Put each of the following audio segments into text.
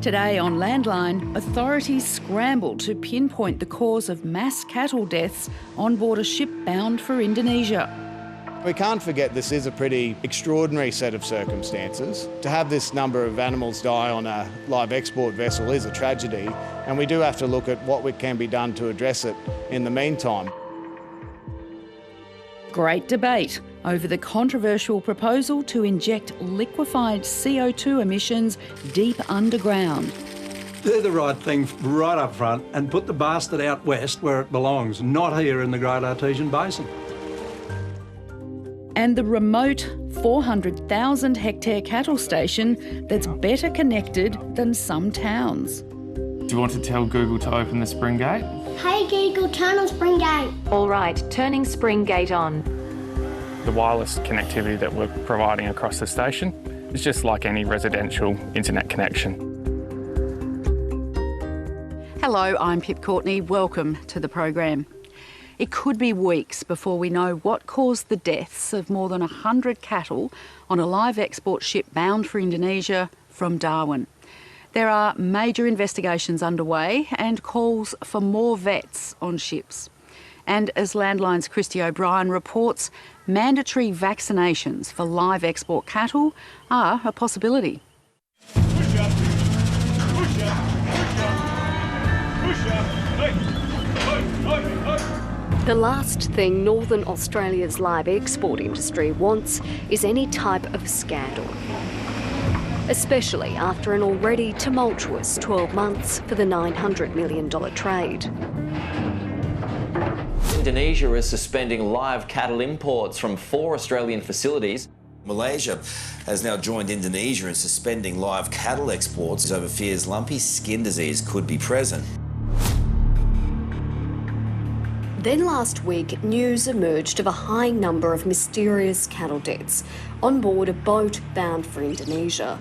Today on Landline, authorities scramble to pinpoint the cause of mass cattle deaths on board a ship bound for Indonesia. We can't forget this is a pretty extraordinary set of circumstances. To have this number of animals die on a live export vessel is a tragedy, and we do have to look at what can be done to address it in the meantime. Great debate over the controversial proposal to inject liquefied CO2 emissions deep underground. Do the right thing right up front and put the bastard out west where it belongs, not here in the Great Artesian Basin. And the remote 400,000 hectare cattle station that's better connected than some towns. Do you want to tell Google to open the spring gate? Hey Google, turn on spring gate. All right, turning spring gate on. The wireless connectivity that we're providing across the station is just like any residential internet connection. Hello, I'm Pip Courtney. Welcome to the program. It could be weeks before we know what caused the deaths of more than 100 cattle on a live export ship bound for Indonesia from Darwin. There are major investigations underway and calls for more vets on ships. And as Landline's Christy O'Brien reports, mandatory vaccinations for live export cattle are a possibility. Push up, push up, push up, push up, hey. The last thing Northern Australia's live export industry wants is any type of scandal, especially after an already tumultuous 12 months for the $900 million trade. Indonesia is suspending live cattle imports from 4 Australian facilities. Malaysia has now joined Indonesia in suspending live cattle exports over fears lumpy skin disease could be present. Then last week, news emerged of a high number of mysterious cattle deaths on board a boat bound for Indonesia.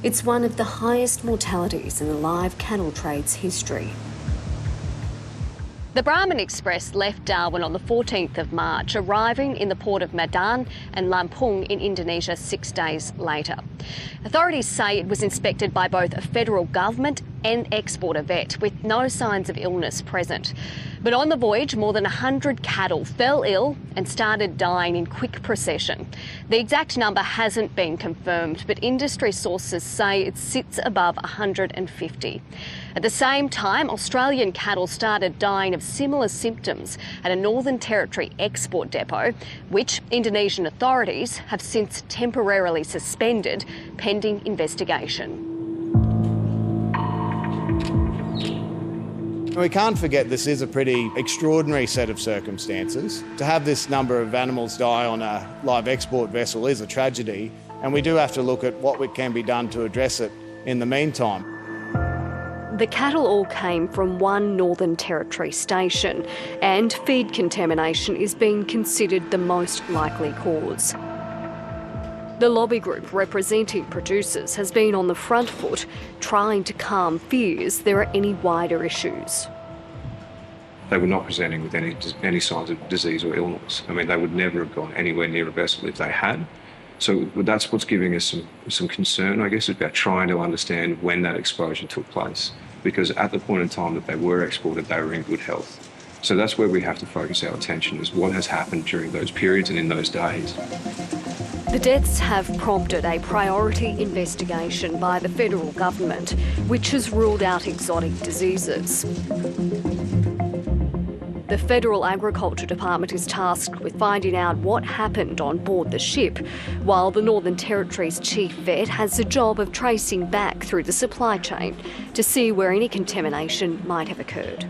It's one of the highest mortalities in the live cattle trade's history. The Brahman Express left Darwin on the 14th of March, arriving in the port of Medan and Lampung in Indonesia 6 days later. Authorities say it was inspected by both a federal government and exporter vet, with no signs of illness present. But on the voyage, more than 100 cattle fell ill and started dying in quick procession. The exact number hasn't been confirmed, but industry sources say it sits above 150. At the same time, Australian cattle started dying of similar symptoms at a Northern Territory export depot, which Indonesian authorities have since temporarily suspended pending investigation. We can't forget this is a pretty extraordinary set of circumstances. To have this number of animals die on a live export vessel is a tragedy, and we do have to look at what can be done to address it in the meantime. The cattle all came from one Northern Territory station, and feed contamination is being considered the most likely cause. The lobby group representing producers has been on the front foot, trying to calm fears there are any wider issues. They were not presenting with any signs of disease or illness. I mean, they would never have gone anywhere near a vessel if they had. So that's what's giving us some concern, I guess, about trying to understand when that exposure took place. Because at the point in time that they were exported, they were in good health. So that's where we have to focus our attention, is what has happened during those periods and in those days. The deaths have prompted a priority investigation by the federal government, which has ruled out exotic diseases. The Federal Agriculture Department is tasked with finding out what happened on board the ship, while the Northern Territory's chief vet has the job of tracing back through the supply chain to see where any contamination might have occurred.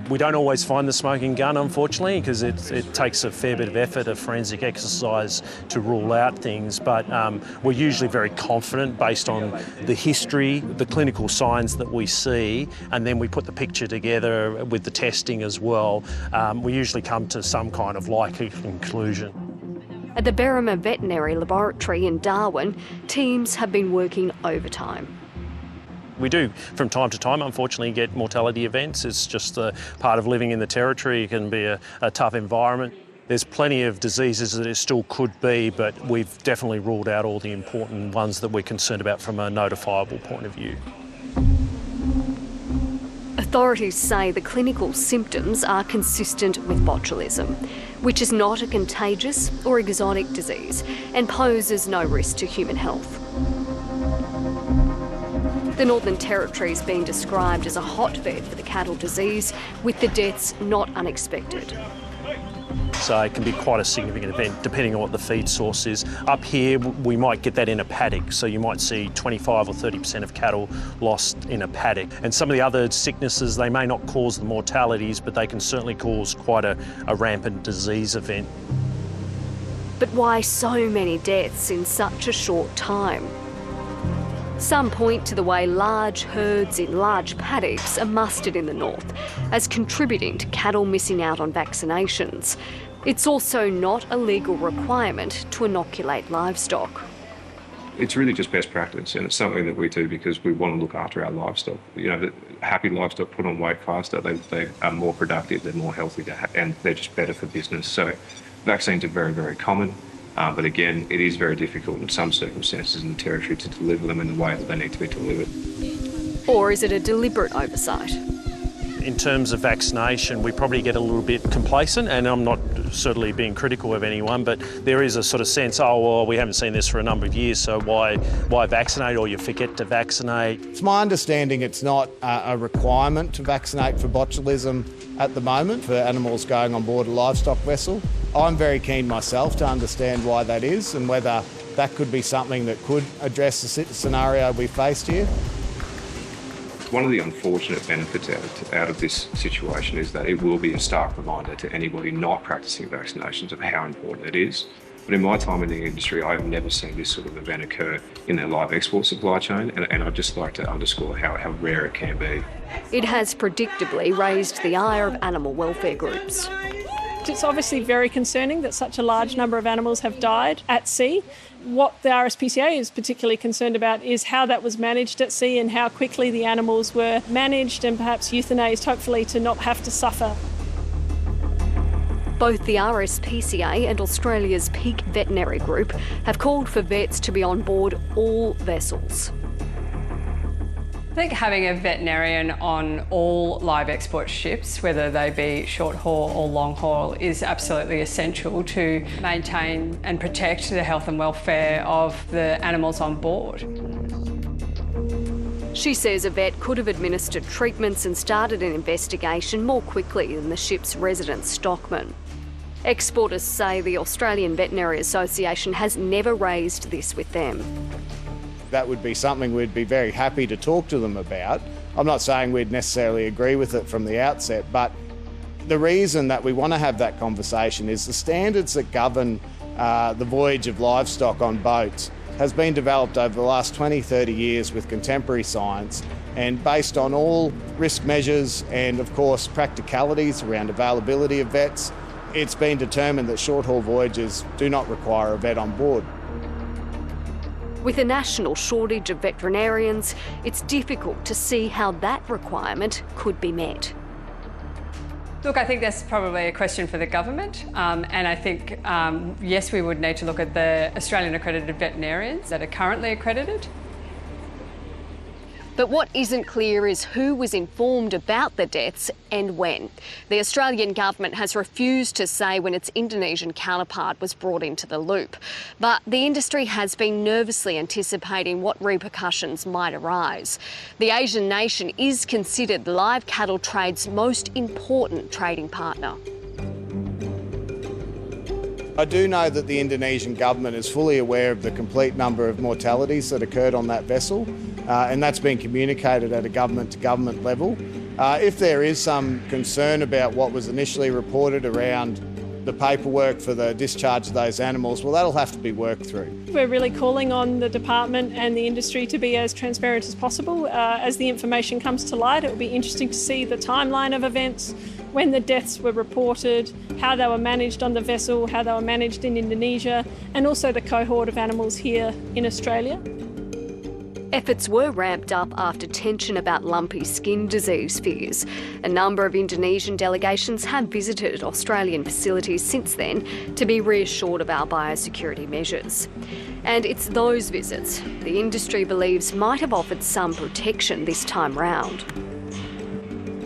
We don't always find the smoking gun, unfortunately, because it takes a fair bit of effort, a forensic exercise to rule out things, but we're usually very confident based on the history, the clinical signs that we see, and then we put the picture together with the testing as well. We usually come to some kind of likely conclusion. At the Berrima Veterinary Laboratory in Darwin, teams have been working overtime. We do, from time to time, unfortunately, get mortality events. It's just a part of living in the Territory. It can be a tough environment. There's plenty of diseases that it still could be, but we've definitely ruled out all the important ones that we're concerned about from a notifiable point of view. Authorities say the clinical symptoms are consistent with botulism, which is not a contagious or exotic disease and poses no risk to human health. The Northern Territory has been described as a hotbed for the cattle disease, with the deaths not unexpected. So it can be quite a significant event depending on what the feed source is. Up here we might get that in a paddock, so you might see 25 or 30% of cattle lost in a paddock. And some of the other sicknesses, they may not cause the mortalities, but they can certainly cause quite a rampant disease event. But why so many deaths in such a short time? Some point to the way large herds in large paddocks are mustered in the north as contributing to cattle missing out on vaccinations. It's also not a legal requirement to inoculate livestock. It's really just best practice, and it's something that we do because we want to look after our livestock. You know, the happy livestock put on weight faster, they are more productive, they're more healthy, and they're just better for business. So vaccines are very, very common. But again, it is very difficult in some circumstances in the Territory to deliver them in the way that they need to be delivered. Or is it a deliberate oversight? In terms of vaccination, we probably get a little bit complacent, and I'm not certainly being critical of anyone, but there is a sort of sense, oh, well, we haven't seen this for a number of years, so why vaccinate, or you forget to vaccinate? It's my understanding it's not a requirement to vaccinate for botulism at the moment for animals going on board a livestock vessel. I'm very keen myself to understand why that is and whether that could be something that could address the scenario we faced here. One of the unfortunate benefits out of this situation is that it will be a stark reminder to anybody not practicing vaccinations of how important it is. But in my time in the industry, I have never seen this sort of event occur in their live export supply chain, and I'd just like to underscore how rare it can be. It has predictably raised the ire of animal welfare groups. It's obviously very concerning that such a large number of animals have died at sea. What the RSPCA is particularly concerned about is how that was managed at sea and how quickly the animals were managed and perhaps euthanized, hopefully to not have to suffer. Both the RSPCA and Australia's peak veterinary group have called for vets to be on board all vessels. I think having a veterinarian on all live export ships, whether they be short haul or long haul, is absolutely essential to maintain and protect the health and welfare of the animals on board. She says a vet could have administered treatments and started an investigation more quickly than the ship's resident stockman. Exporters say the Australian Veterinary Association has never raised this with them. That would be something we'd be very happy to talk to them about. I'm not saying we'd necessarily agree with it from the outset, but the reason that we want to have that conversation is the standards that govern the voyage of livestock on boats has been developed over the last 20, 30 years with contemporary science, and based on all risk measures and, of course, practicalities around availability of vets, it's been determined that short-haul voyages do not require a vet on board. With a national shortage of veterinarians, it's difficult to see how that requirement could be met. Look, I think that's probably a question for the government, and I think, yes, we would need to look at the Australian accredited veterinarians that are currently accredited. But what isn't clear is who was informed about the deaths and when. The Australian government has refused to say when its Indonesian counterpart was brought into the loop. But the industry has been nervously anticipating what repercussions might arise. The Asian nation is considered live cattle trade's most important trading partner. I do know that the Indonesian government is fully aware of the complete number of mortalities that occurred on that vessel, and that's been communicated at a government-to-government level. If there is some concern about what was initially reported around the paperwork for the discharge of those animals, well, that'll have to be worked through. We're really calling on the department and the industry to be as transparent as possible. As the information comes to light, it will be interesting to see the timeline of events, when the deaths were reported, how they were managed on the vessel, how they were managed in Indonesia, and also the cohort of animals here in Australia. Efforts were ramped up after tension about lumpy skin disease fears. A number of Indonesian delegations have visited Australian facilities since then to be reassured of our biosecurity measures. And it's those visits the industry believes might have offered some protection this time round.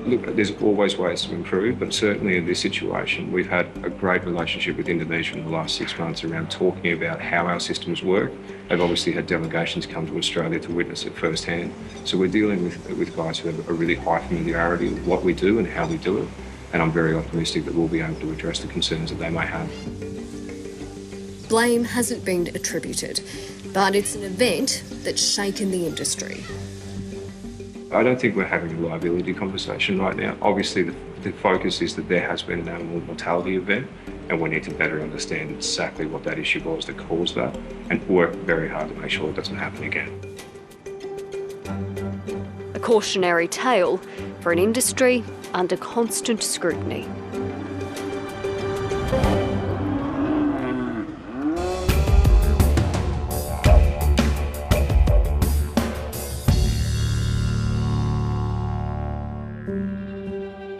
Look, there's always ways to improve, but certainly in this situation, we've had a great relationship with Indonesia in the last 6 months around talking about how our systems work. They've obviously had delegations come to Australia to witness it firsthand. So we're dealing with guys who have a really high familiarity with what we do and how we do it. And I'm very optimistic that we'll be able to address the concerns that they may have. Blame hasn't been attributed, but it's an event that's shaken the industry. I don't think we're having a liability conversation right now. Obviously, the focus is that there has been an animal mortality event, and we need to better understand exactly what that issue was that caused that and work very hard to make sure it doesn't happen again. A cautionary tale for an industry under constant scrutiny.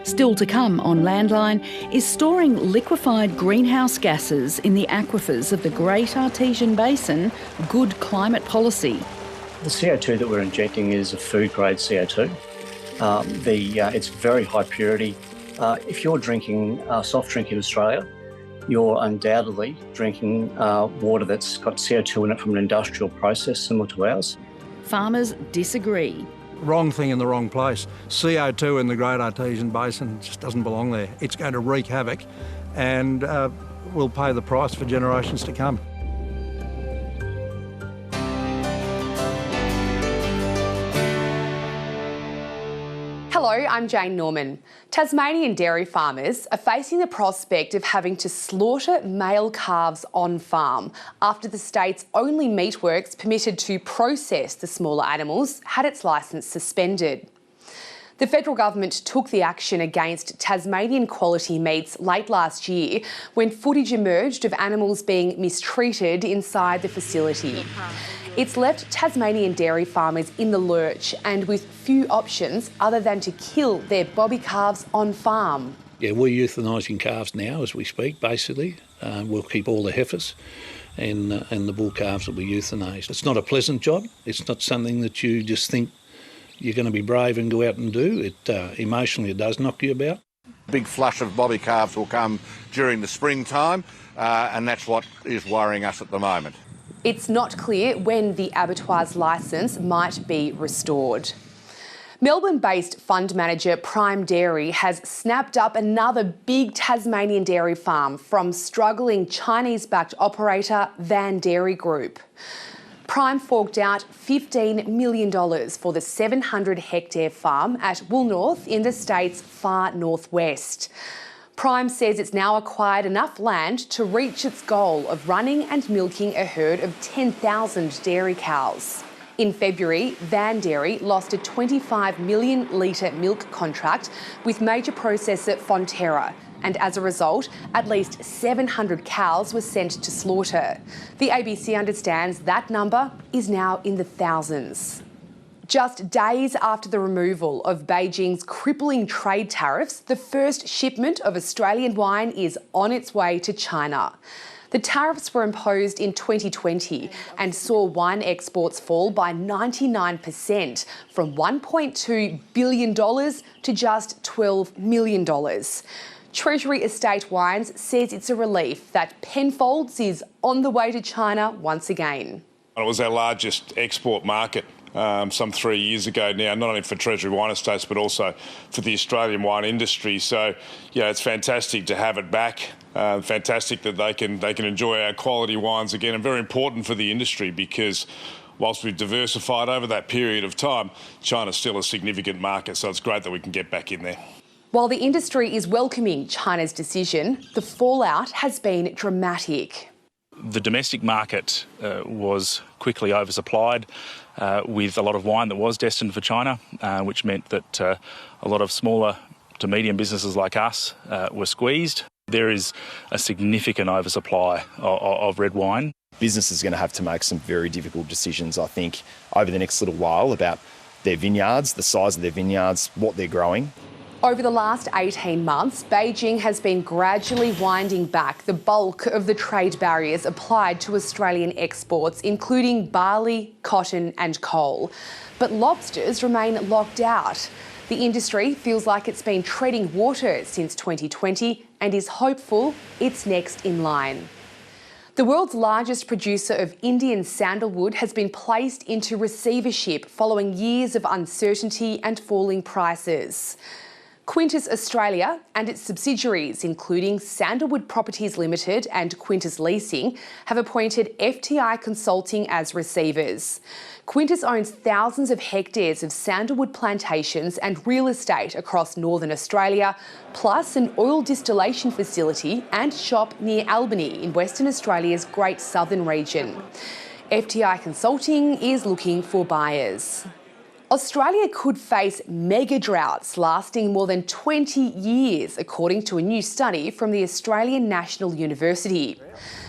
Still to come on Landline is storing liquefied greenhouse gases in the aquifers of the Great Artesian Basin good climate policy. The CO2 that we're injecting is a food-grade CO2. It's very high purity. If you're drinking soft drink in Australia, you're undoubtedly drinking water that's got CO2 in it from an industrial process similar to ours. Farmers disagree. Wrong thing in the wrong place. CO2 in the Great Artesian Basin just doesn't belong there. It's going to wreak havoc and we'll pay the price for generations to come. Hello, I'm Jane Norman. Tasmanian dairy farmers are facing the prospect of having to slaughter male calves on farm after the state's only meatworks permitted to process the smaller animals had its licence suspended. The federal government took the action against Tasmanian quality meats late last year when footage emerged of animals being mistreated inside the facility. It's left Tasmanian dairy farmers in the lurch and with few options other than to kill their bobby calves on farm. Yeah, we're euthanising calves now as we speak, basically. We'll keep all the heifers and the bull calves will be euthanised. It's not a pleasant job. It's not something that you just think you're going to be brave and go out and do. Emotionally, it does knock you about. A big flush of bobby calves will come during the springtime, and that's what is worrying us at the moment. It's not clear when the abattoir's licence might be restored. Melbourne-based fund manager Prime Dairy has snapped up another big Tasmanian dairy farm from struggling Chinese-backed operator Van Dairy Group. Prime forked out $15 million for the 700-hectare farm at Woolnorth in the state's far northwest. Prime says it's now acquired enough land to reach its goal of running and milking a herd of 10,000 dairy cows. In February, Van Dairy lost a 25 million litre milk contract with major processor Fonterra, and as a result, at least 700 cows were sent to slaughter. The ABC understands that number is now in the thousands. Just days after the removal of Beijing's crippling trade tariffs, the first shipment of Australian wine is on its way to China. The tariffs were imposed in 2020 and saw wine exports fall by 99%, from $1.2 billion to just $12 million. Treasury Estate Wines says it's a relief that Penfolds is on the way to China once again. It was our largest export market some 3 years ago now, not only for Treasury Wine Estates but also for the Australian wine industry. So, yeah, it's fantastic to have it back. Fantastic that they can enjoy our quality wines again, and very important for the industry because whilst we've diversified over that period of time, China's still a significant market, so it's great that we can get back in there. While the industry is welcoming China's decision, the fallout has been dramatic. The domestic market was quickly oversupplied with a lot of wine that was destined for China, which meant that a lot of smaller to medium businesses like us were squeezed. There is a significant oversupply of red wine. businesses are going to have to make some very difficult decisions, I think, over the next little while about their vineyards, the size of their vineyards, what they're growing. Over the last 18 months, Beijing has been gradually winding back the bulk of the trade barriers applied to Australian exports, including barley, cotton and coal. But lobsters remain locked out. The industry feels like it's been treading water since 2020 and is hopeful it's next in line. The world's largest producer of Indian sandalwood has been placed into receivership following years of uncertainty and falling prices. Quintus Australia and its subsidiaries, including Sandalwood Properties Limited and Quintus Leasing, have appointed FTI Consulting as receivers. Quintus owns thousands of hectares of sandalwood plantations and real estate across northern Australia, plus an oil distillation facility and shop near Albany in Western Australia's Great Southern region. FTI Consulting is looking for buyers. Australia could face mega droughts lasting more than 20 years, according to a new study from the Australian National University.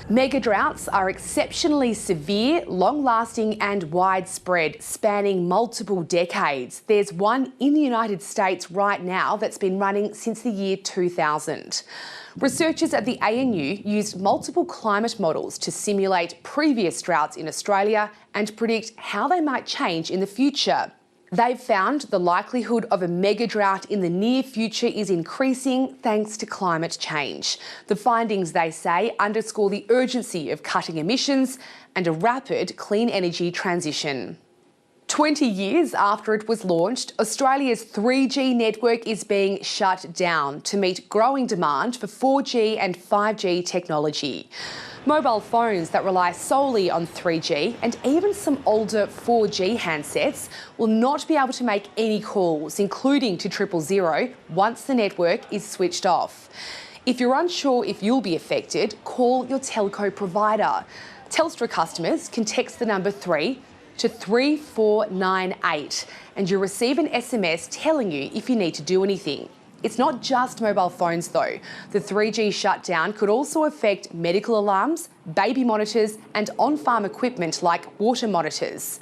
Mega droughts are exceptionally severe, long-lasting and widespread, spanning multiple decades. There's one in the United States right now that's been running since the year 2000. Researchers at the ANU used multiple climate models to simulate previous droughts in Australia and predict how they might change in the future. They've found the likelihood of a mega drought in the near future is increasing thanks to climate change. The findings, they say, underscore the urgency of cutting emissions and a rapid clean energy transition. 20 years after it was launched, Australia's 3G network is being shut down to meet growing demand for 4G and 5G technology. Mobile phones that rely solely on 3G and even some older 4G handsets will not be able to make any calls, including to 000, once the network is switched off. If you're unsure if you'll be affected, call your telco provider. Telstra customers can text the number 3 to 3498 and you'll receive an SMS telling you if you need to do anything. It's not just mobile phones though. The 3G shutdown could also affect medical alarms, baby monitors and on-farm equipment like water monitors.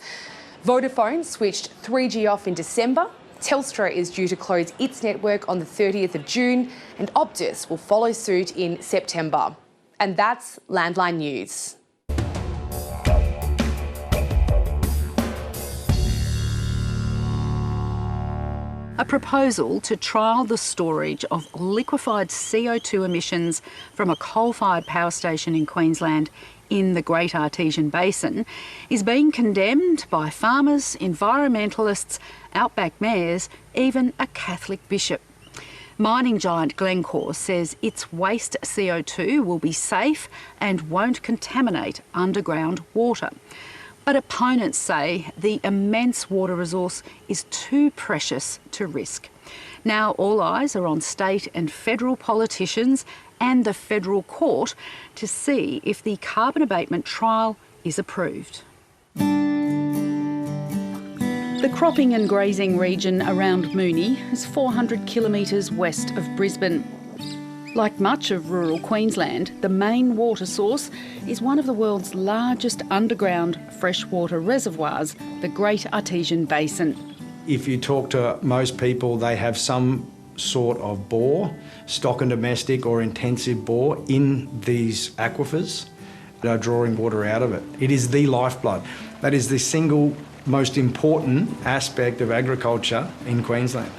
Vodafone switched 3G off in December. Telstra is due to close its network on the 30th of June and Optus will follow suit in September. And that's Landline News. A proposal to trial the storage of liquefied CO2 emissions from a coal-fired power station in Queensland in the Great Artesian Basin is being condemned by farmers, environmentalists, outback mayors, even a Catholic bishop. Mining giant Glencore says its waste CO2 will be safe and won't contaminate underground water. But opponents say the immense water resource is too precious to risk. Now all eyes are on state and federal politicians and the federal court to see if the carbon abatement trial is approved. The cropping and grazing region around Moonee is 400 kilometres west of Brisbane. Like much of rural Queensland, the main water source is one of the world's largest underground freshwater reservoirs, the Great Artesian Basin. If you talk to most people, they have some sort of bore, stock and domestic or intensive bore in these aquifers that are drawing water out of it. It is the lifeblood. That is the single most important aspect of agriculture in Queensland.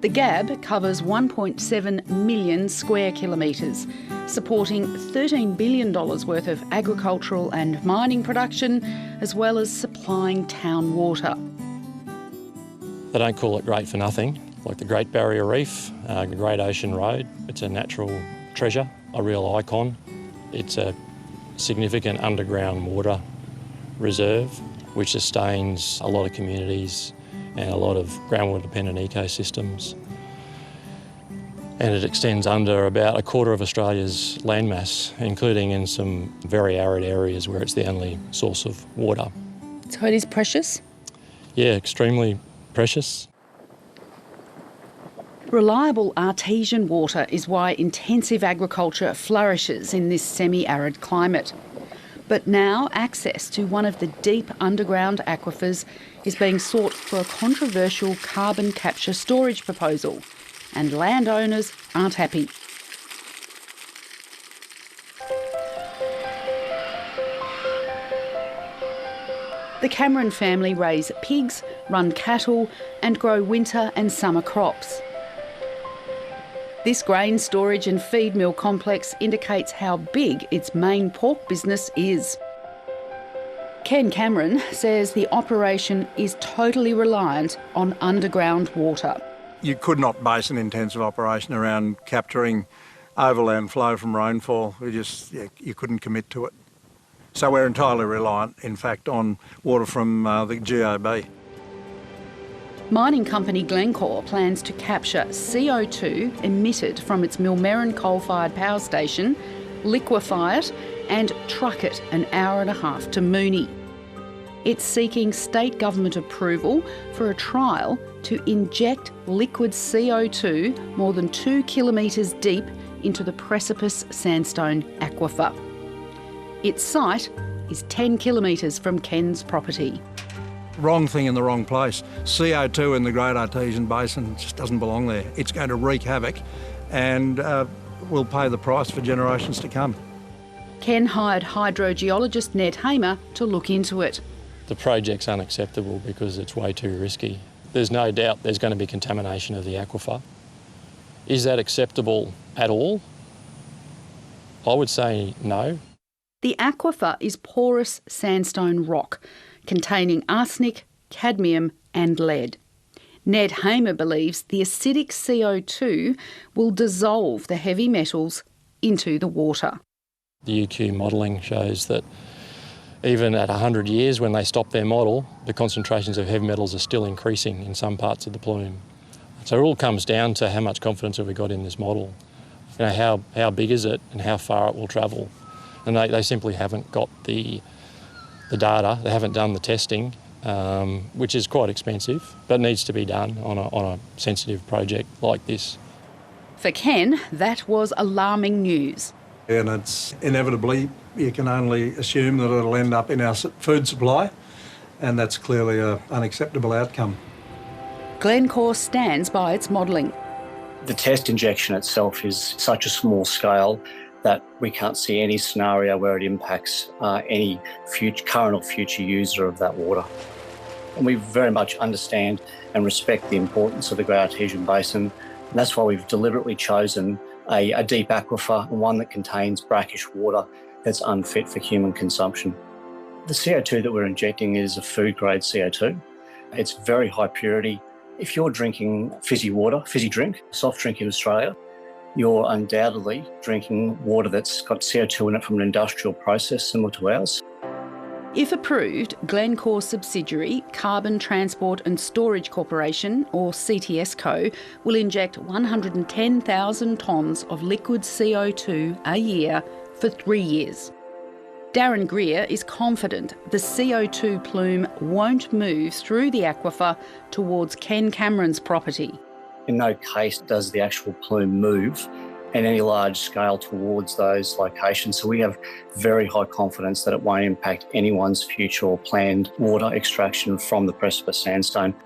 The GAB covers 1.7 million square kilometres, supporting $13 billion worth of agricultural and mining production, as well as supplying town water. They don't call it great for nothing, like the Great Barrier Reef, the Great Ocean Road. It's a natural treasure, a real icon. It's a significant underground water reserve which sustains a lot of communities and a lot of groundwater-dependent ecosystems. And it extends under about a quarter of Australia's landmass, including in some very arid areas where it's the only source of water. So it is precious? Yeah, extremely precious. Reliable artesian water is why intensive agriculture flourishes in this semi-arid climate. But now access to one of the deep underground aquifers is being sought for a controversial carbon capture storage proposal, and landowners aren't happy. The Cameron family raise pigs, run cattle and grow winter and summer crops. This grain storage and feed mill complex indicates how big its main pork business is. Ken Cameron says the operation is totally reliant on underground water. You could not base an intensive operation around capturing overland flow from rainfall. You couldn't commit to it. So we're entirely reliant, in fact, on water from the GOB. Mining company Glencore plans to capture CO2 emitted from its Millmerran coal-fired power station, liquefy it and truck it an hour and a half to Moonee. It's seeking state government approval for a trial to inject liquid CO2 more than 2 kilometres deep into the Precipice Sandstone Aquifer. Its site is 10 kilometres from Ken's property. Wrong thing in the wrong place. CO2 in the Great Artesian Basin just doesn't belong there. It's going to wreak havoc and will pay the price for generations to come. Ken hired hydrogeologist Ned Hamer to look into it. The project's unacceptable because it's way too risky. There's no doubt there's going to be contamination of the aquifer. Is that acceptable at all? I would say no. The aquifer is porous sandstone rock containing arsenic, cadmium and lead. Ned Hamer believes the acidic CO2 will dissolve the heavy metals into the water. The UQ modelling shows that even at 100 years when they stop their model, the concentrations of heavy metals are still increasing in some parts of the plume. So it all comes down to how much confidence have we got in this model. You know, how big is it and how far it will travel. And they simply haven't got the data, they haven't done the testing, which is quite expensive, but needs to be done on a sensitive project like this. For Ken, that was alarming news. And it's inevitably, you can only assume that it'll end up in our food supply, and that's clearly an unacceptable outcome. Glencore stands by its modelling. The test injection itself is such a small scale that we can't see any scenario where it impacts any current or future user of that water. And we very much understand and respect the importance of the Great Artesian Basin, and that's why we've deliberately chosen a deep aquifer, one that contains brackish water that's unfit for human consumption. The CO2 that we're injecting is a food-grade CO2. It's very high purity. If you're drinking fizzy water, fizzy drink, soft drink in Australia, you're undoubtedly drinking water that's got CO2 in it from an industrial process similar to ours. If approved, Glencore's subsidiary, Carbon Transport and Storage Corporation, or CTSCo, will inject 110,000 tonnes of liquid CO2 a year for 3 years. Darren Greer is confident the CO2 plume won't move through the aquifer towards Ken Cameron's property. In no case does the actual plume move in any large scale towards those locations. So we have very high confidence that it won't impact anyone's future or planned water extraction from the Precipice Sandstone.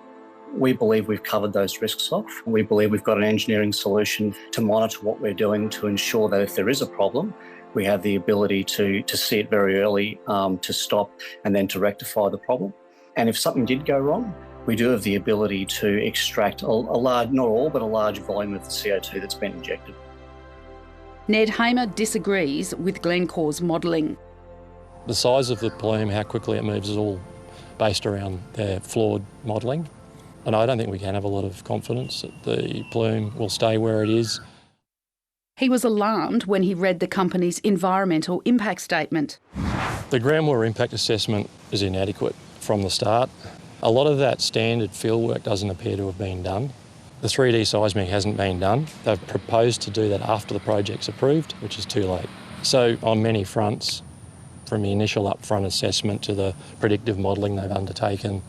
We believe we've covered those risks off. We believe we've got an engineering solution to monitor what we're doing to ensure that if there is a problem, we have the ability to see it very early, to stop and then to rectify the problem. And if something did go wrong, we do have the ability to extract a large, not all, but a large volume of the CO2 that's been injected. Ned Hamer disagrees with Glencore's modelling. The size of the plume, how quickly it moves, is all based around their flawed modelling. And I don't think we can have a lot of confidence that the plume will stay where it is. He was alarmed when he read the company's environmental impact statement. The groundwater impact assessment is inadequate from the start. A lot of that standard fieldwork doesn't appear to have been done. The 3D seismic hasn't been done. They've proposed to do that after the project's approved, which is too late. So on many fronts, from the initial upfront assessment to the predictive modelling they've undertaken,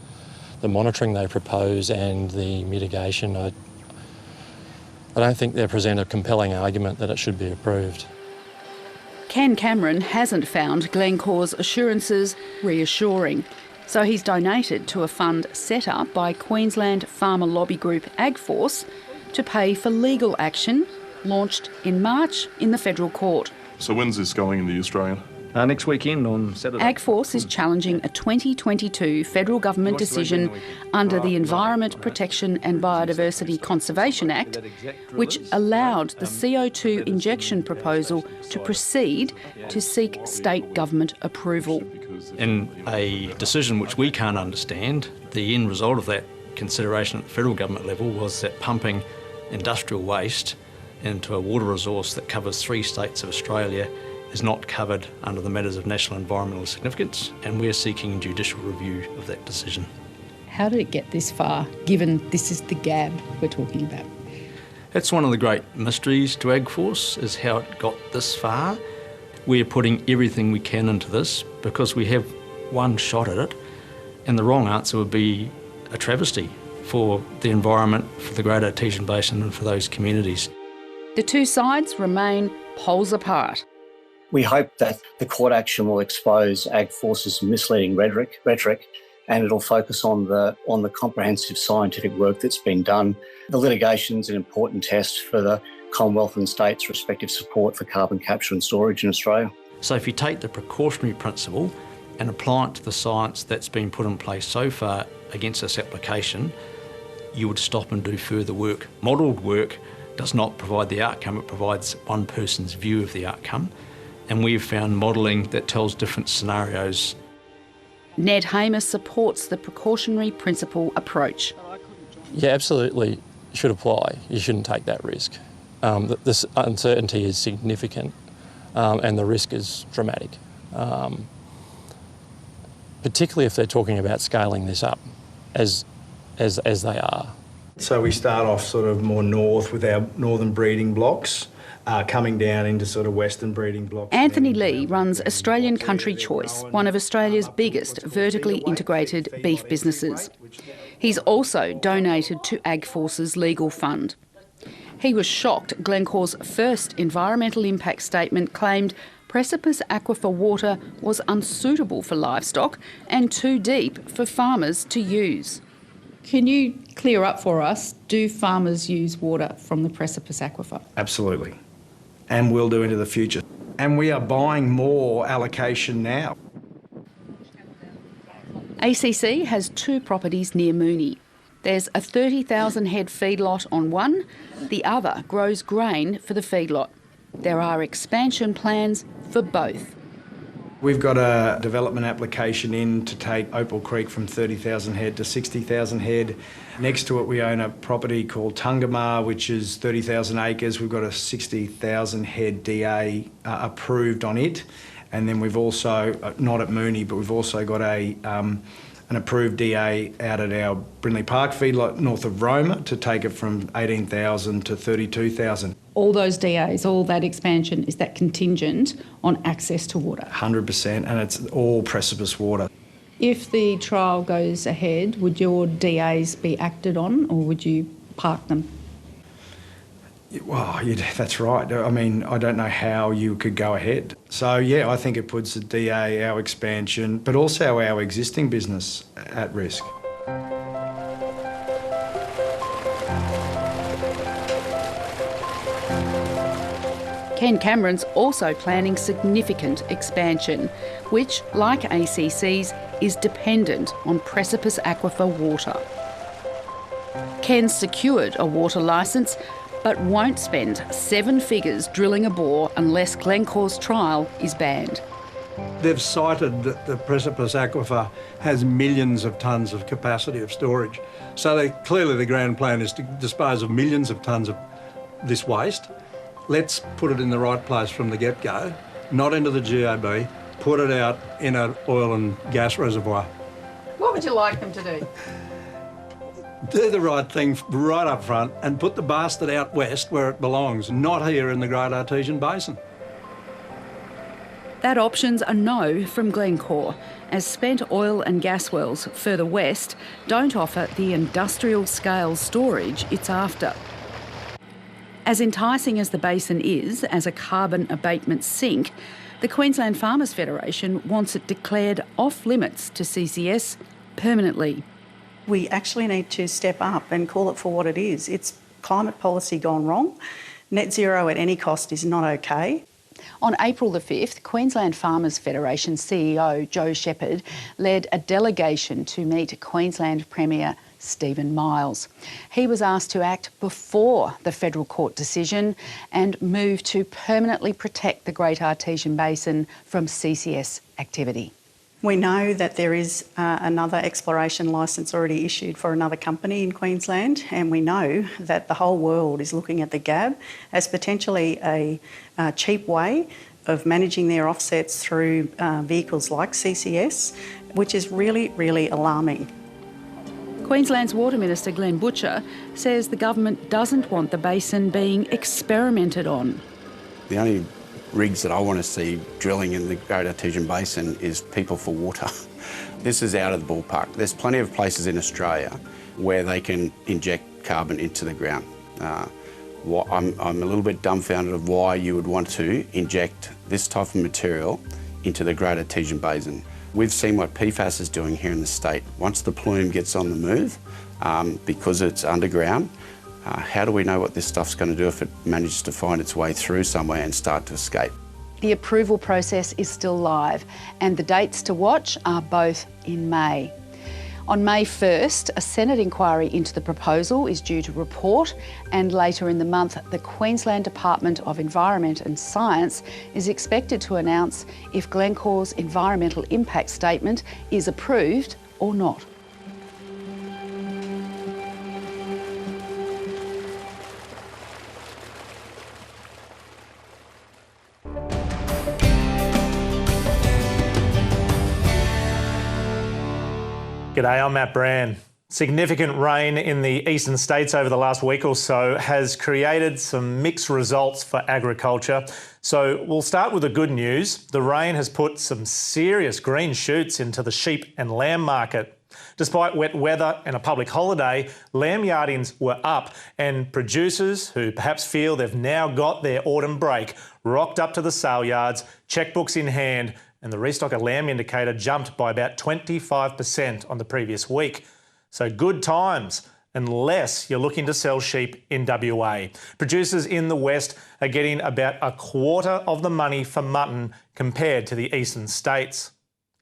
the monitoring they propose and the mitigation, I don't think they present a compelling argument that it should be approved. Ken Cameron hasn't found Glencore's assurances reassuring, so he's donated to a fund set up by Queensland farmer lobby group AgForce to pay for legal action launched in March in the federal court. So when's this going in the Australian? Next weekend on Saturday. AgForce is challenging a 2022 federal government decision under the Environment Protection and Biodiversity Conservation Act, which allowed the CO2 injection proposal to proceed to seek state government approval. In a decision which we can't understand, the end result of that consideration at the federal government level was that pumping industrial waste into a water resource that covers 3 states of Australia is not covered under the matters of national environmental significance, and we're seeking judicial review of that decision. How did it get this far, given this is the gab we're talking about? That's one of the great mysteries to AgForce, is how it got this far. We're putting everything we can into this because we have one shot at it, and the wrong answer would be a travesty for the environment, for the Great Artesian Basin and for those communities. The two sides remain poles apart. We hope that the court action will expose AgForce's misleading rhetoric, and it'll focus on the comprehensive scientific work that's been done. The litigation is an important test for the Commonwealth and states' respective support for carbon capture and storage in Australia. So if you take the precautionary principle and apply it to the science that's been put in place so far against this application, you would stop and do further work. Modelled work does not provide the outcome, it provides one person's view of the outcome. And we've found modelling that tells different scenarios. Ned Hamer supports the precautionary principle approach. Yeah, absolutely should apply. You shouldn't take that risk. This uncertainty is significant and the risk is dramatic, particularly if they're talking about scaling this up as they are. So we start off sort of more north with our northern breeding blocks, coming down into sort of western breeding blocks. Anthony Lee runs Australian Country Choice, one of Australia's biggest vertically integrated beef businesses. He's also donated to AgForce's legal fund. He was shocked Glencore's first environmental impact statement claimed Precipice aquifer water was unsuitable for livestock and too deep for farmers to use. Can you clear up for us, do farmers use water from the Precipice aquifer? Absolutely, and will do into the future. And we are buying more allocation now. ACC has 2 properties near Moonee. There's a 30,000 head feedlot on one, the other grows grain for the feedlot. There are expansion plans for both. We've got a development application in to take Opal Creek from 30,000 head to 60,000 head. Next to it we own a property called Tungamar, which is 30,000 acres. We've got a 60,000 head DA approved on it. And then we've also, not at Moonee, but we've also got an approved DA out at our Brindley Park feedlot north of Roma to take it from 18,000 to 32,000. All those DAs, all that expansion, is that contingent on access to water? 100%, and it's all Precipice water. If the trial goes ahead, would your DAs be acted on or would you park them? Well, that's right. I mean, I don't know how you could go ahead. So, yeah, I think it puts the DA, our expansion, but also our existing business at risk. Ken Cameron's also planning significant expansion, which, like ACC's, is dependent on Precipice aquifer water. Ken's secured a water licence, but won't spend 7 figures drilling a bore unless Glencore's trial is banned. They've cited that the Precipice aquifer has millions of tonnes of capacity of storage. So clearly the grand plan is to dispose of millions of tonnes of this waste. Let's put it in the right place from the get-go, not into the GAB, put it out in an oil and gas reservoir. What would you like them to do? Do the right thing right up front and put the bastard out west where it belongs, not here in the Great Artesian Basin. That option's a no from Glencore, as spent oil and gas wells further west don't offer the industrial scale storage it's after. As enticing as the basin is as a carbon abatement sink, the Queensland Farmers Federation wants it declared off-limits to CCS permanently. We actually need to step up and call it for what it is. It's climate policy gone wrong. Net zero at any cost is not okay. On April the 5th, Queensland Farmers Federation CEO Joe Shepherd led a delegation to meet Queensland Premier Stephen Miles. He was asked to act before the federal court decision and move to permanently protect the Great Artesian Basin from CCS activity. We know that there is another exploration licence already issued for another company in Queensland, and we know that the whole world is looking at the GAB as potentially a cheap way of managing their offsets through vehicles like CCS, which is really, really alarming. Queensland's Water Minister Glenn Butcher says the government doesn't want the basin being experimented on. The only rigs that I want to see drilling in the Great Artesian Basin is people for water. This is out of the ballpark. There's plenty of places in Australia where they can inject carbon into the ground. I'm a little bit dumbfounded of why you would want to inject this type of material into the Great Artesian Basin. We've seen what PFAS is doing here in the state. Once the plume gets on the move, because it's underground, how do we know what this stuff's going to do if it manages to find its way through somewhere and start to escape? The approval process is still live, and the dates to watch are both in May. On May 1st, a Senate inquiry into the proposal is due to report, and later in the month, the Queensland Department of Environment and Science is expected to announce if Glencore's environmental impact statement is approved or not. G'day, I'm Matt Brand. Significant rain in the eastern states over the last week or so has created some mixed results for agriculture. So we'll start with the good news. The rain has put some serious green shoots into the sheep and lamb market. Despite wet weather and a public holiday, lamb yardings were up, and producers who perhaps feel they've now got their autumn break rocked up to the sale yards, checkbooks in hand, and the restock of lamb indicator jumped by about 25% on the previous week. So good times, unless you're looking to sell sheep in WA. Producers in the west are getting about a quarter of the money for mutton compared to the eastern states.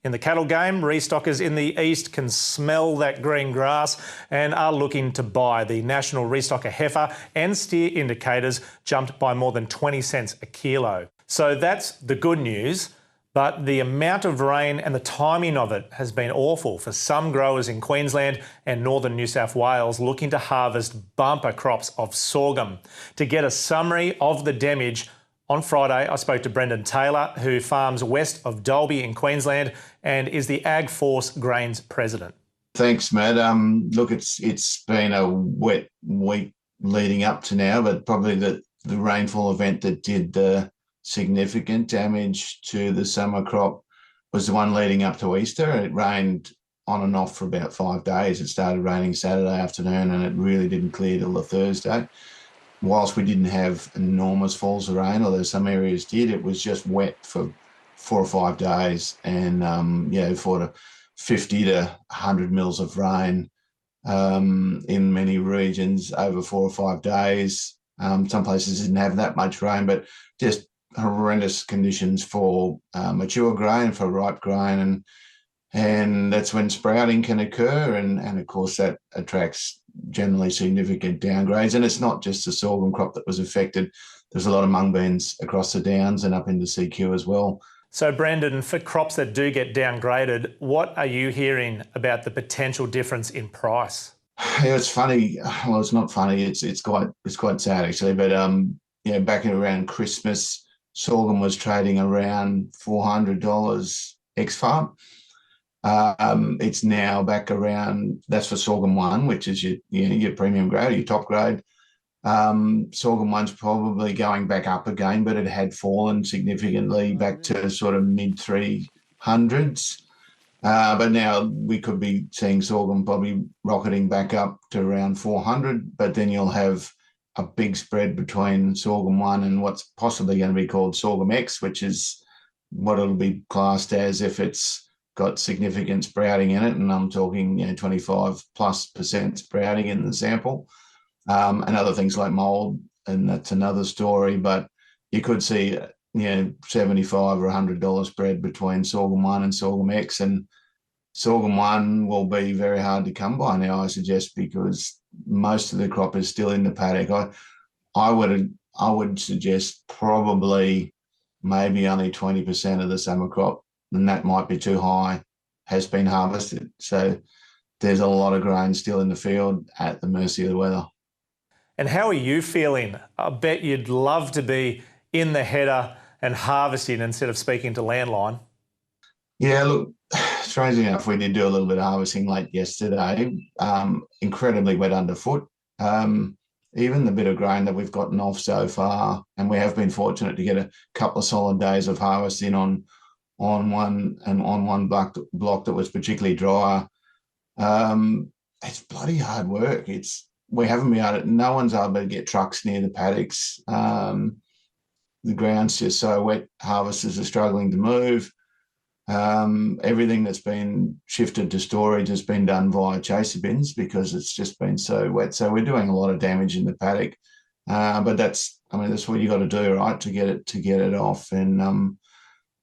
In the cattle game, restockers in the east can smell that green grass and are looking to buy. The national restocker heifer and steer indicators jumped by more than 20 cents a kilo. So that's the good news. But the amount of rain and the timing of it has been awful for some growers in Queensland and northern New South Wales looking to harvest bumper crops of sorghum. To get a summary of the damage, on Friday I spoke to Brendan Taylor, who farms west of Dalby in Queensland and is the Ag Force Grains president. Thanks, Matt. Look, it's been a wet week leading up to now, but probably the rainfall event that did the significant damage to the summer crop was the one leading up to Easter. It rained on and off for about 5 days. It started raining Saturday afternoon and it really didn't clear till the Thursday. Whilst we didn't have enormous falls of rain, although some areas did, it was just wet for 4 or 5 days, and for 50 to 100 mils of rain in many regions over 4 or 5 days. Some places didn't have that much rain, but just horrendous conditions for mature grain, for ripe grain, and that's when sprouting can occur, and of course that attracts generally significant downgrades. And it's not just the sorghum crop that was affected. There's a lot of mung beans across the downs and up into CQ as well. So Brandon, for crops that do get downgraded, what are you hearing about the potential difference in price? Yeah, it's funny. Well, it's not funny. It's quite sad actually. But back around Christmas, sorghum was trading around $400 ex-farm. It's now back around, that's for sorghum 1, which is your premium grade, your top grade. Sorghum 1's probably going back up again, but it had fallen significantly back to sort of mid-300s. But now we could be seeing sorghum probably rocketing back up to around 400, but then you'll have a big spread between sorghum 1 and what's possibly going to be called sorghum X, which is what it'll be classed as if it's got significant sprouting in it, and I'm talking 25+% sprouting in the sample, and other things like mold, and that's another story. But you could see $75 or $100 spread between sorghum 1 and sorghum X, and sorghum 1 will be very hard to come by now, I suggest, because most of the crop is still in the paddock. I would suggest probably maybe only 20% of the summer crop, and that might be too high, has been harvested. So there's a lot of grain still in the field at the mercy of the weather. And how are you feeling? I bet you'd love to be in the header and harvesting instead of speaking to Landline. Yeah, look, strangely enough, we did do a little bit of harvesting late yesterday. Incredibly wet underfoot. Even the bit of grain that we've gotten off so far, and we have been fortunate to get a couple of solid days of harvesting on one block that was particularly dry. It's bloody hard work. We haven't been able to, no one's able to get trucks near the paddocks. The ground's just so wet, harvesters are struggling to move. Everything that's been shifted to storage has been done via chaser bins because it's just been so wet. So we're doing a lot of damage in the paddock. But that's what you got to do, right, to get it off. And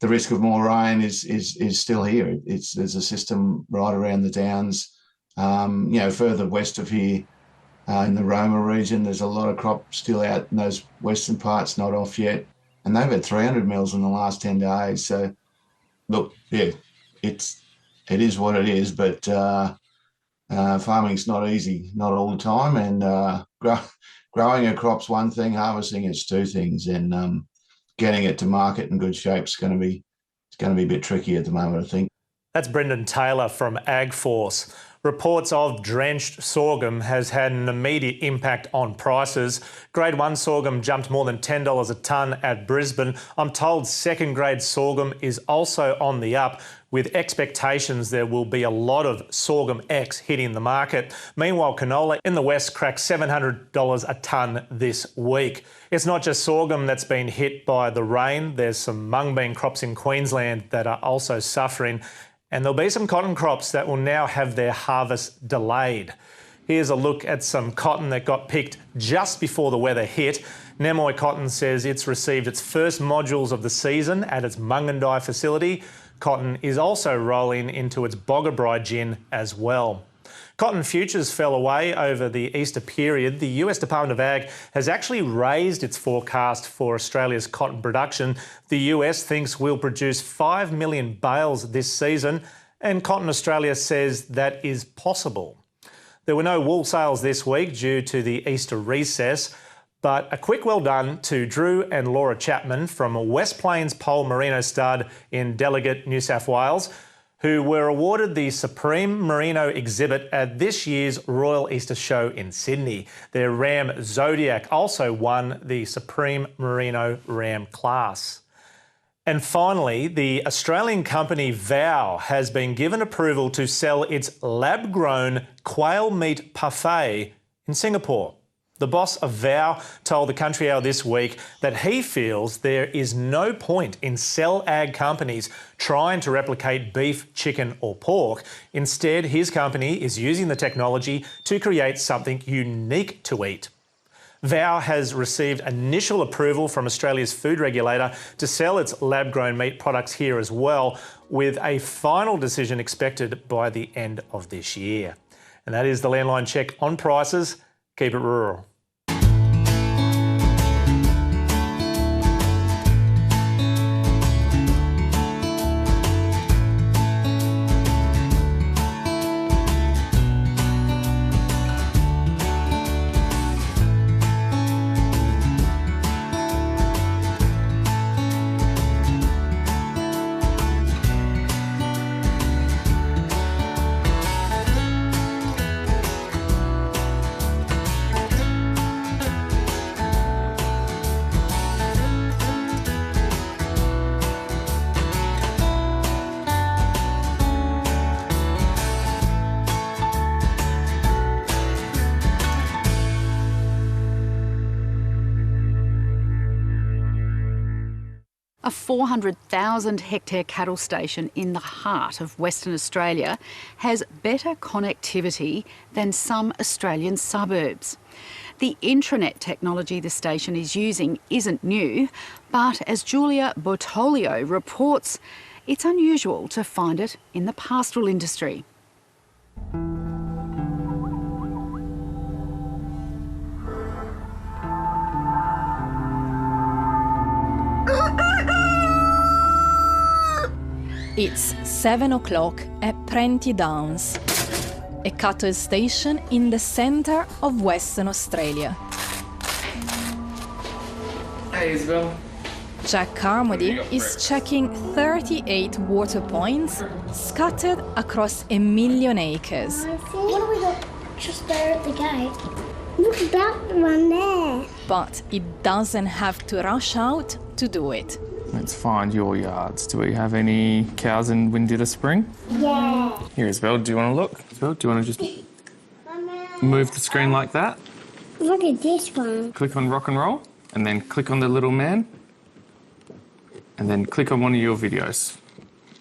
the risk of more rain is still here. There's a system right around the downs. Further west of here, in the Roma region, there's a lot of crop still out in those western parts, not off yet. And they've had 300 mils in the last 10 days. So, look, yeah, it is what it is. But farming's not easy, not all the time. And growing a crop's one thing, harvesting is two things. And getting it to market in good shape is going to be a bit tricky at the moment, I think. That's Brendan Taylor from AgForce. Reports of drenched sorghum has had an immediate impact on prices. Grade 1 sorghum jumped more than $10 a tonne at Brisbane. I'm told second grade sorghum is also on the up, with expectations there will be a lot of sorghum X hitting the market. Meanwhile, canola in the west cracked $700 a tonne this week. It's not just sorghum that's been hit by the rain. There's some mung bean crops in Queensland that are also suffering. And there'll be some cotton crops that will now have their harvest delayed. Here's a look at some cotton that got picked just before the weather hit. Nemoy Cotton says it's received its first modules of the season at its Mungandai facility. Cotton is also rolling into its Boggabri gin as well. Cotton futures fell away over the Easter period. The US Department of Ag has actually raised its forecast for Australia's cotton production. The US thinks we'll produce 5 million bales this season, and Cotton Australia says that is possible. There were no wool sales this week due to the Easter recess, but a quick well done to Drew and Laura Chapman from West Plains Pole Merino Stud in Delegate, New South Wales, who were awarded the Supreme Merino exhibit at this year's Royal Easter Show in Sydney. Their ram Zodiac also won the Supreme Merino Ram class. And finally, the Australian company Vow has been given approval to sell its lab-grown quail meat parfait in Singapore. The boss of Vow told the Country Hour this week that he feels there is no point in cell ag companies trying to replicate beef, chicken or pork. Instead, his company is using the technology to create something unique to eat. Vow has received initial approval from Australia's food regulator to sell its lab-grown meat products here as well, with a final decision expected by the end of this year. And that is the Landline check on prices. Keep it rural. A 400,000 hectare cattle station in the heart of Western Australia has better connectivity than some Australian suburbs. The intranet technology the station is using isn't new, but as Julia Bortolio reports, it's unusual to find it in the pastoral industry. It's 7 o'clock at Prenty Downs, a cattle station in the centre of Western Australia. Hey, Isabel. Jack Carmody is checking 38 water points scattered across 1 million acres. What do we got just there at the gate? Look at that one there. But it doesn't have to rush out to do it. Let's find your yards. Do we have any cows in Windita Spring? Yeah. Here, Isabel, do you want to look? Isabel, do you want to just move the screen like that? Look at this one. Click on rock and roll, and then click on the little man, and then click on one of your videos.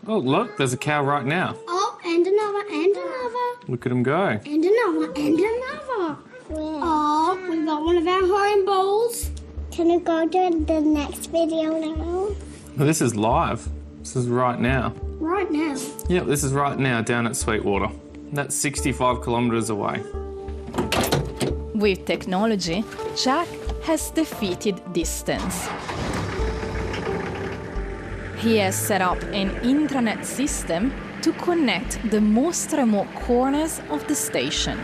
Oh, look, there's a cow right now. Oh, and another, and another. Look at him go. And another, and another. Where? Oh, we got one of our home bulls. Can we go to the next video now? Well, this is live. This is right now. Right now? Yep, this is right now down at Sweetwater. That's 65 kilometres away. With technology, Jack has defeated distance. He has set up an intranet system to connect the most remote corners of the station.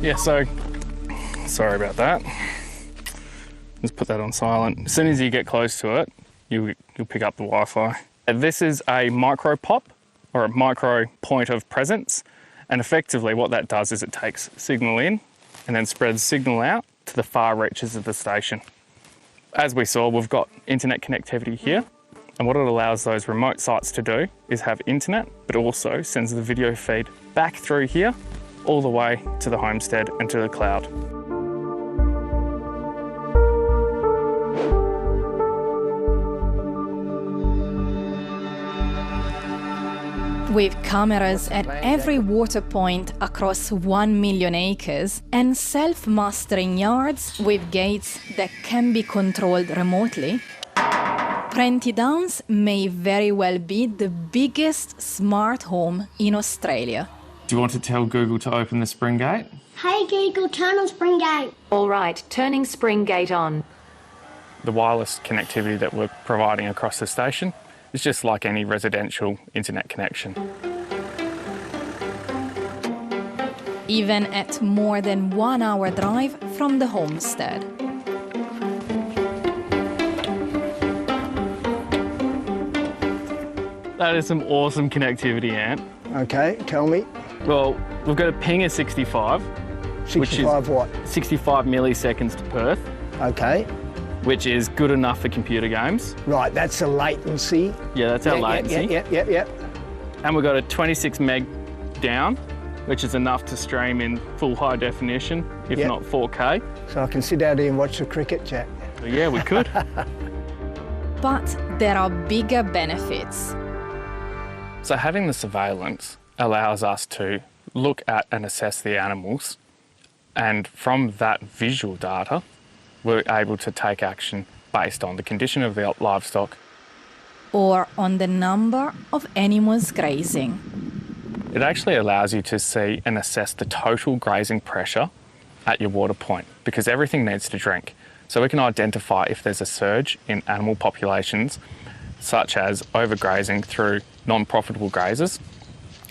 Yeah, so, sorry about that. Just put that on silent. As soon as you get close to it, you'll pick up the Wi-Fi. This is a micro pop, or a micro point of presence, and effectively what that does is it takes signal in and then spreads signal out to the far reaches of the station. As we saw, we've got internet connectivity here, and what it allows those remote sites to do is have internet, but also sends the video feed back through here all the way to the homestead and to the cloud. With cameras at every water point across 1 million acres and self-mastering yards with gates that can be controlled remotely, Prenty Downs may very well be the biggest smart home in Australia. Do you want to tell Google to open the spring gate? Hey Google, turn on spring gate. All right, turning spring gate on. The wireless connectivity that we're providing across the station is just like any residential internet connection. Even at more than 1 hour drive from the homestead. That is some awesome connectivity, Ant. Okay, tell me. Well, we've got a ping of 65. 65 which is what? 65 milliseconds to Perth. Okay. Which is good enough for computer games. Right, that's a latency. Yeah, that's our latency. Yep. And we've got a 26 meg down, which is enough to stream in full high definition, if not 4K. So I can sit out here and watch the cricket, Jack. Yeah, we could. But there are bigger benefits. So having the surveillance allows us to look at and assess the animals, and from that visual data, we're able to take action based on the condition of the livestock. Or on the number of animals grazing. It actually allows you to see and assess the total grazing pressure at your water point, because everything needs to drink. So we can identify if there's a surge in animal populations, such as overgrazing through non-profitable grazers,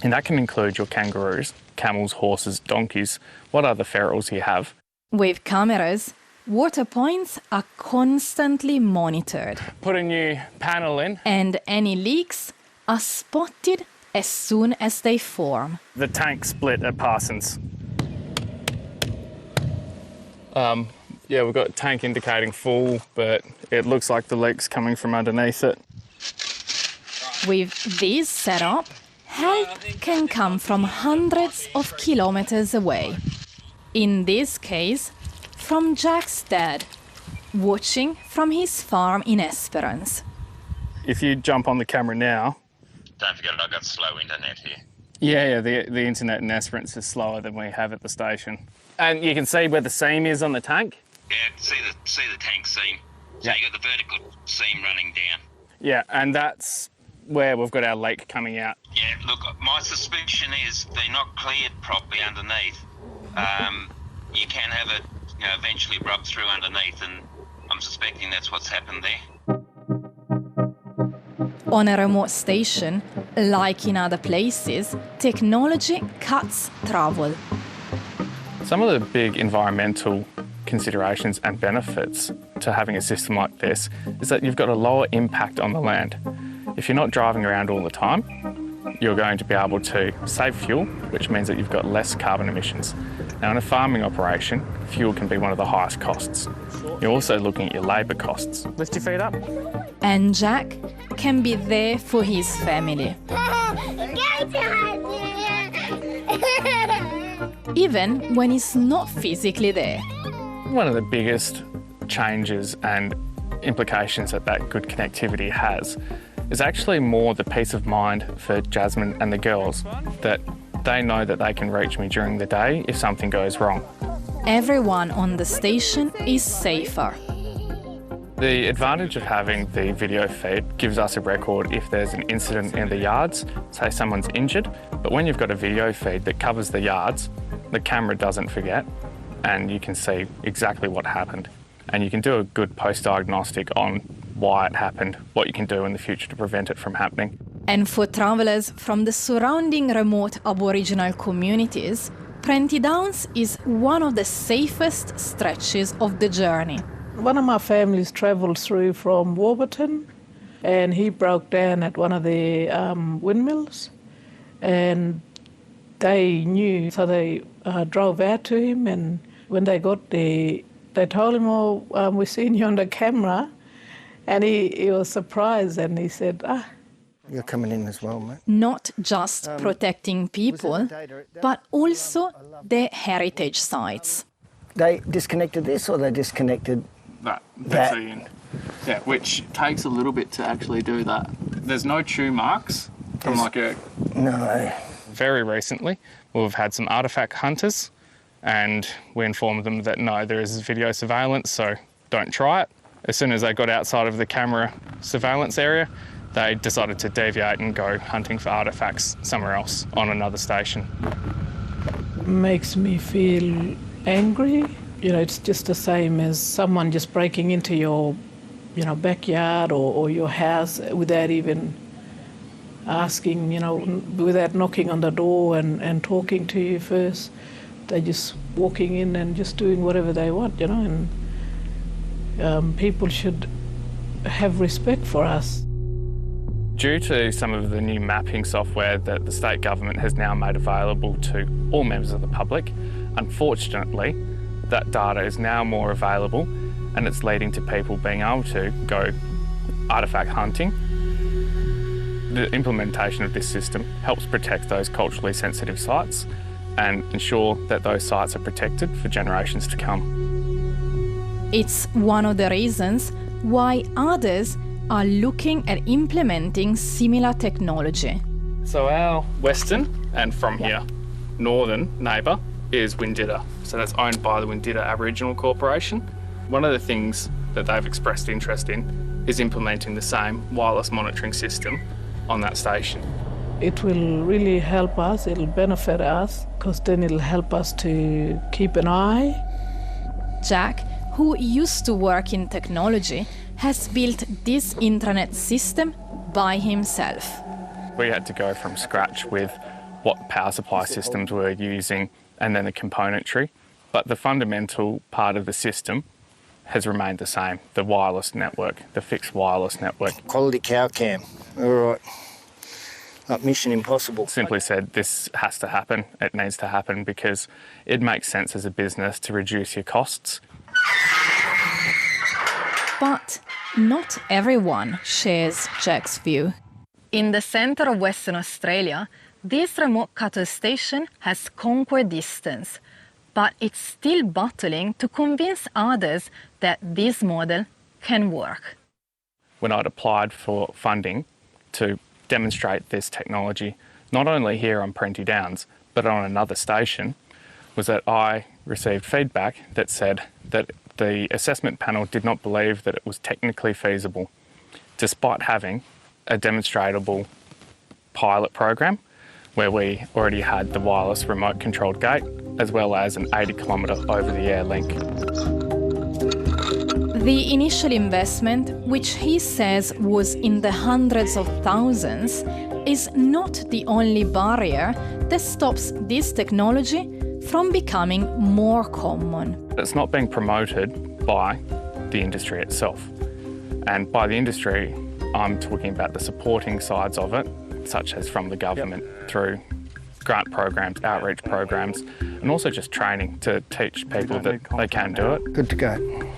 and that can include your kangaroos, camels, horses, donkeys, what other ferals you have. With cameras, water points are constantly monitored. Put a new panel in. And any leaks are spotted as soon as they form. The tank split at Parsons. Yeah, we've got tank indicating full, but it looks like the leak's coming from underneath it. With this setup, help can come from hundreds of kilometers away. In this case, from Jack's dad, watching from his farm in Esperance. If you jump on the camera now... Don't forget, I've got slow internet here. Yeah, the internet in Esperance is slower than we have at the station. And you can see where the seam is on the tank? Yeah, see the tank seam. So you've got the vertical seam running down. Yeah, and that's where we've got our leak coming out. Yeah, look, my suspicion is they're not cleared properly underneath. You can have it, eventually rub through underneath, and I'm suspecting that's what's happened there. On a remote station, like in other places, technology cuts travel. Some of the big environmental considerations and benefits to having a system like this is that you've got a lower impact on the land. If you're not driving around all the time, you're going to be able to save fuel, which means that you've got less carbon emissions. Now, in a farming operation, fuel can be one of the highest costs. You're also looking at your labour costs. Lift your feet up. And Jack can be there for his family. Even when he's not physically there. One of the biggest changes and implications that good connectivity has is actually more the peace of mind for Jasmine and the girls, that they know that they can reach me during the day if something goes wrong. Everyone on the station is safer. The advantage of having the video feed gives us a record if there's an incident in the yards, say someone's injured, but when you've got a video feed that covers the yards, the camera doesn't forget and you can see exactly what happened. And you can do a good post-diagnostic on why it happened, what you can do in the future to prevent it from happening. And for travellers from the surrounding remote Aboriginal communities, Prenty Downs is one of the safest stretches of the journey. One of my families travelled through from Warburton, and he broke down at one of the windmills, and they knew, so they drove out to him, and when they got there, they told him, "Oh, we've seen you on the camera," and he was surprised, and he said, "You're coming in as well, mate." Not just protecting people, but also their heritage sites. They disconnected this, or they disconnected that? The end. Yeah, which takes a little bit to actually do that. There's no chew marks from No. Very recently, we've had some artefact hunters, and we informed them that no, there is video surveillance, so don't try it. As soon as they got outside of the camera surveillance area, they decided to deviate and go hunting for artefacts somewhere else on another station. Makes me feel angry. It's just the same as someone just breaking into your, backyard or your house without even asking, without knocking on the door and talking to you first. They're just walking in and just doing whatever they want, and people should have respect for us. Due to some of the new mapping software that the state government has now made available to all members of the public, unfortunately, that data is now more available, and it's leading to people being able to go artefact hunting. The implementation of this system helps protect those culturally sensitive sites and ensure that those sites are protected for generations to come. It's one of the reasons why others are looking at implementing similar technology. So our western, and from here, northern neighbour is Windidda. So that's owned by the Windidda Aboriginal Corporation. One of the things that they've expressed interest in is implementing the same wireless monitoring system on that station. It will really help us, it'll benefit us, because then it'll help us to keep an eye. Jack, who used to work in technology, has built this intranet system by himself. We had to go from scratch with what power supply systems we're using and then the componentry, but the fundamental part of the system has remained the same, the wireless network, the fixed wireless network. Quality cow cam, all right. Like Mission Impossible. Simply said, this has to happen. It needs to happen because it makes sense as a business to reduce your costs. But not everyone shares Jack's view. In the centre of Western Australia, this remote cutter station has conquered distance, but it's still battling to convince others that this model can work. When I'd applied for funding to demonstrate this technology, not only here on Prenty Downs, but on another station, was that I received feedback that said that the assessment panel did not believe that it was technically feasible, despite having a demonstratable pilot program where we already had the wireless remote controlled gate, as well as an 80-kilometre over-the-air link. The initial investment, which he says was in the hundreds of thousands, is not the only barrier that stops this technology from becoming more common. It's not being promoted by the industry itself. And by the industry, I'm talking about the supporting sides of it, such as from the government through grant programs, outreach programs, and also just training to teach people that they can do it. Good to go.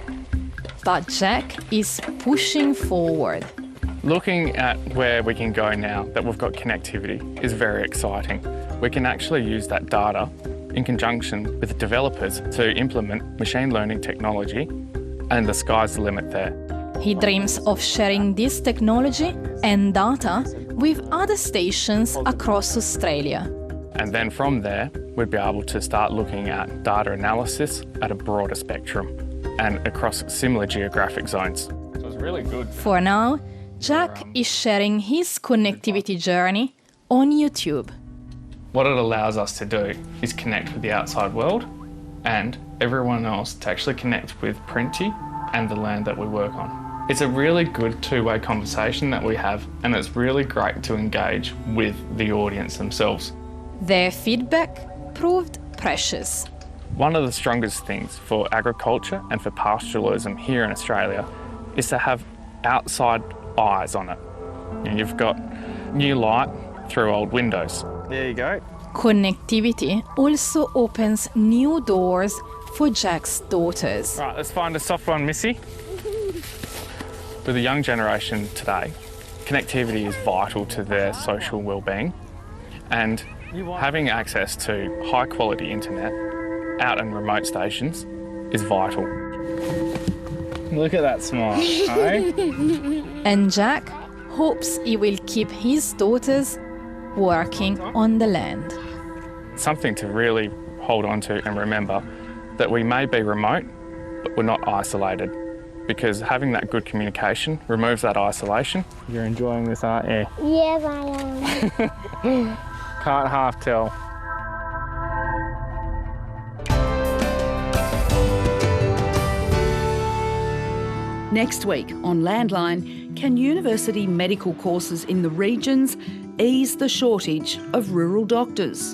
But Jack is pushing forward. Looking at where we can go now that we've got connectivity is very exciting. We can actually use that data in conjunction with developers to implement machine learning technology, and the sky's the limit there. He dreams of sharing this technology and data with other stations across Australia. And then from there, we'd be able to start looking at data analysis at a broader spectrum and across similar geographic zones. So it's really good. For now, Jack is sharing his connectivity journey on YouTube. What it allows us to do is connect with the outside world and everyone else to actually connect with Prenty and the land that we work on. It's a really good two-way conversation that we have, and it's really great to engage with the audience themselves. Their feedback proved precious. One of the strongest things for agriculture and for pastoralism here in Australia is to have outside eyes on it. You've got new light through old windows. There you go. Connectivity also opens new doors for Jack's daughters. Right, let's find a soft one, Missy. With the young generation today, connectivity is vital to their social well-being, and having access to high-quality internet out in remote stations is vital. Look at that smile, eh? And Jack hopes he will keep his daughters working on the land. Something to really hold on to and remember, that we may be remote, but we're not isolated, because having that good communication removes that isolation. You're enjoying this, aren't you? Yes, I am. Can't half tell. Next week on Landline, can university medical courses in the regions ease the shortage of rural doctors?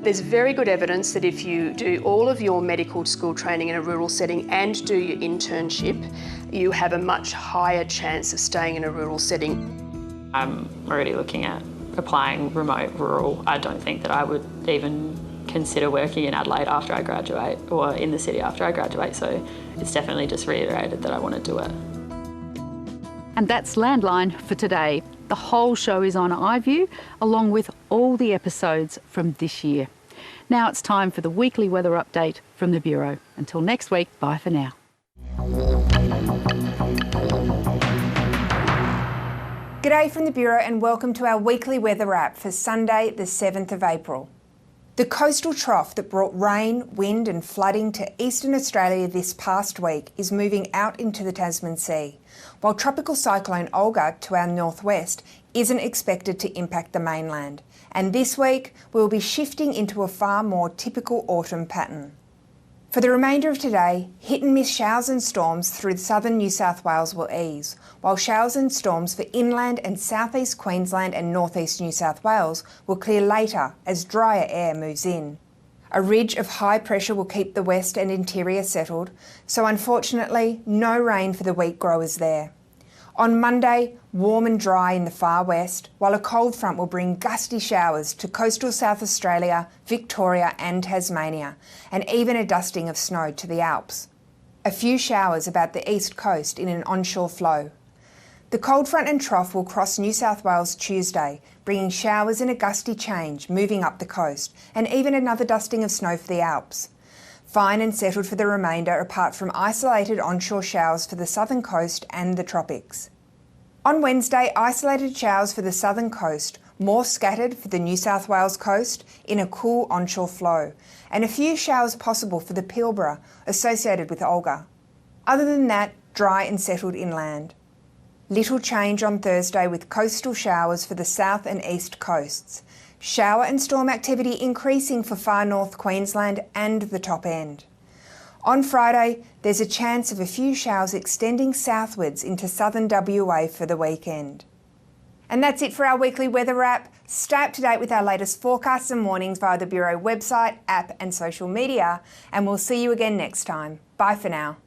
There's very good evidence that if you do all of your medical school training in a rural setting and do your internship, you have a much higher chance of staying in a rural setting. I'm already looking at applying remote rural. I don't think that I would even consider working in Adelaide after I graduate or in the city after I graduate, so it's definitely just reiterated that I want to do it. And that's Landline for today. The whole show is on iView, along with all the episodes from this year. Now it's time for the weekly weather update from the Bureau. Until next week, bye for now. G'day from the Bureau and welcome to our weekly weather wrap for Sunday the 7th of April. The coastal trough that brought rain, wind and flooding to eastern Australia this past week is moving out into the Tasman Sea, while tropical cyclone Olga to our northwest isn't expected to impact the mainland. And this week we'll be shifting into a far more typical autumn pattern. For the remainder of today, hit and miss showers and storms through southern New South Wales will ease, while showers and storms for inland and southeast Queensland and northeast New South Wales will clear later as drier air moves in. A ridge of high pressure will keep the west and interior settled, so unfortunately no rain for the wheat growers there. On Monday, warm and dry in the far west, while a cold front will bring gusty showers to coastal South Australia, Victoria and Tasmania, and even a dusting of snow to the Alps. A few showers about the east coast in an onshore flow. The cold front and trough will cross New South Wales Tuesday, bringing showers and a gusty change moving up the coast, and even another dusting of snow for the Alps. Fine and settled for the remainder, apart from isolated onshore showers for the southern coast and the tropics. On Wednesday, isolated showers for the southern coast, more scattered for the New South Wales coast in a cool onshore flow, and a few showers possible for the Pilbara associated with Olga. Other than that, dry and settled inland. Little change on Thursday with coastal showers for the south and east coasts. Shower and storm activity increasing for far north Queensland and the top end. On Friday, there's a chance of a few showers extending southwards into southern WA for the weekend. And that's it for our weekly weather wrap. Stay up to date with our latest forecasts and warnings via the Bureau website, app and social media, and we'll see you again next time. Bye for now.